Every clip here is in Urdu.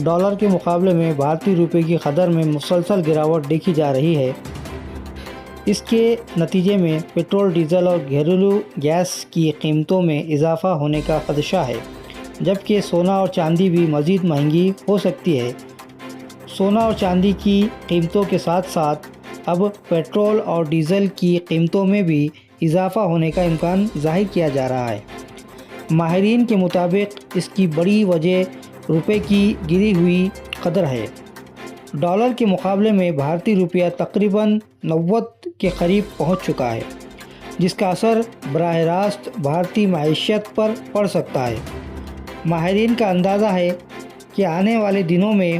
ڈالر کے مقابلے میں بھارتی روپے کی قدر میں مسلسل گراوٹ دیکھی جا رہی ہے۔ اس کے نتیجے میں پیٹرول، ڈیزل اور گھریلو گیس کی قیمتوں میں اضافہ ہونے کا خدشہ ہے، جبکہ سونا اور چاندی بھی مزید مہنگی ہو سکتی ہے۔ سونا اور چاندی کی قیمتوں کے ساتھ ساتھ اب پیٹرول اور ڈیزل کی قیمتوں میں بھی اضافہ ہونے کا امکان ظاہر کیا جا رہا ہے۔ ماہرین کے مطابق اس کی بڑی وجہ روپے کی گری ہوئی قدر ہے۔ ڈالر کے مقابلے میں بھارتی روپیہ تقریباً 90 کے قریب پہنچ چکا ہے، جس کا اثر براہ راست بھارتی معیشت پر پڑ سکتا ہے۔ ماہرین کا اندازہ ہے کہ آنے والے دنوں میں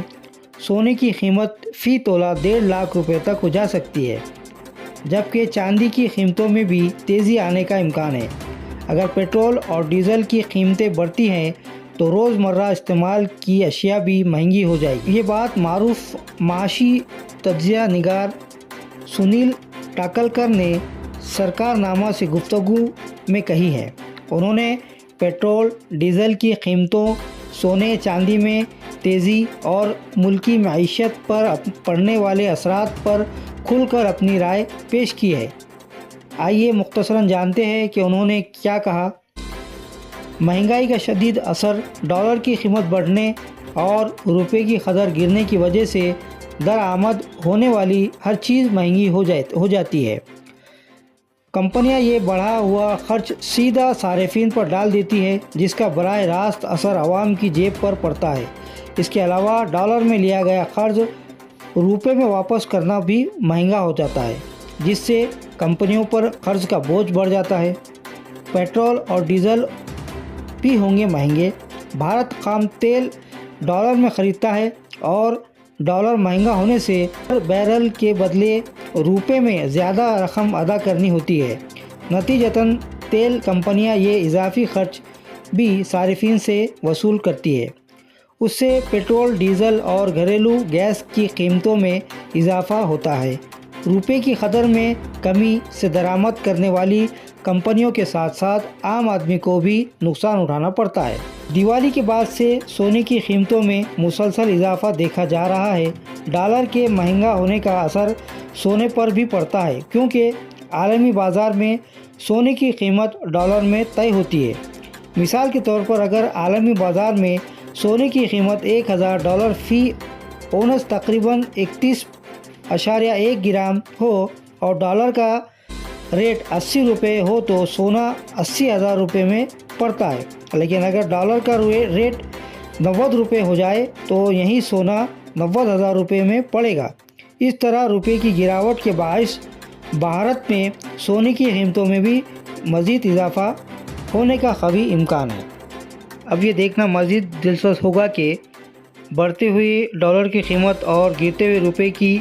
سونے کی قیمت فی تولہ 1.5 لاکھ روپے تک ہو جا سکتی ہے، جبکہ چاندی کی قیمتوں میں بھی تیزی آنے کا امکان ہے۔ اگر پیٹرول اور ڈیزل کی قیمتیں بڑھتی ہیں تو روزمرہ استعمال کی اشیاء بھی مہنگی ہو جائے گی۔ یہ بات معروف معاشی تجزیہ نگار سنیل ٹاکلکر نے سرکار نامہ سے گفتگو میں کہی ہے۔ انہوں نے پیٹرول، ڈیزل کی قیمتوں، سونے چاندی میں تیزی اور ملکی معیشت پر پڑنے والے اثرات پر کھل کر اپنی رائے پیش کی ہے۔ آئیے مختصراً جانتے ہیں کہ انہوں نے کیا کہا۔ مہنگائی کا شدید اثر ڈالر کی قیمت بڑھنے اور روپے کی قدر گرنے کی وجہ سے درآمد ہونے والی ہر چیز مہنگی ہو جاتی ہے۔ کمپنیاں یہ بڑھا ہوا خرچ سیدھا صارفین پر ڈال دیتی ہے، جس کا براہ راست اثر عوام کی جیب پر پڑتا ہے۔ اس کے علاوہ ڈالر میں لیا گیا قرض روپے میں واپس کرنا بھی مہنگا ہو جاتا ہے، جس سے کمپنیوں پر قرض کا بوجھ بڑھ جاتا ہے۔ پیٹرول اور ڈیزل بھی ہوں گے مہنگے۔ بھارت خام تیل ڈالر میں خریدتا ہے اور ڈالر مہنگا ہونے سے ہر بیرل کے بدلے روپے میں زیادہ رقم ادا کرنی ہوتی ہے۔ نتیجتاً تیل کمپنیاں یہ اضافی خرچ بھی صارفین سے وصول کرتی ہے۔ اس سے پیٹرول، ڈیزل اور گھریلو گیس کی قیمتوں میں اضافہ ہوتا ہے۔ روپے کی قدر میں کمی سے درآمد کرنے والی کمپنیوں کے ساتھ ساتھ عام آدمی کو بھی نقصان اٹھانا پڑتا ہے۔ دیوالی کے بعد سے سونے کی قیمتوں میں مسلسل اضافہ دیکھا جا رہا ہے۔ ڈالر کے مہنگا ہونے کا اثر سونے پر بھی پڑتا ہے، کیونکہ عالمی بازار میں سونے کی قیمت ڈالر میں طے ہوتی ہے۔ مثال کے طور پر اگر عالمی بازار میں سونے کی قیمت $1000 فی اونس تقریباً 31.1 گرام ہو اور ڈالر کا ریٹ 80 روپے ہو تو سونا 80,000 روپے میں پڑتا ہے، لیکن اگر ڈالر کا ریٹ 90 روپے ہو جائے تو یہی سونا 90,000 روپے میں پڑے گا۔ اس طرح روپے کی گراوٹ کے باعث بھارت میں سونے کی قیمتوں میں بھی مزید اضافہ ہونے کا قوی امکان ہے۔ اب یہ دیکھنا مزید دلچسپ ہوگا کہ بڑھتی ہوئی ڈالر کی قیمت اور گرتے ہوئے روپے کی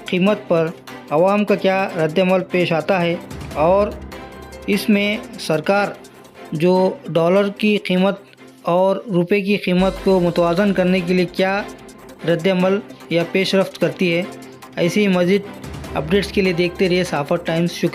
قیمت پر عوام کا کیا رد عمل پیش آتا ہے، اور اس میں سرکار جو ڈالر کی قیمت اور روپے کی قیمت کو متوازن کرنے کے لیے کیا رد عمل یا پیش رفت کرتی ہے۔ ایسی ہی مزید اپڈیٹس کے لیے دیکھتے رہیے صحافت ٹائمز۔ شکریہ۔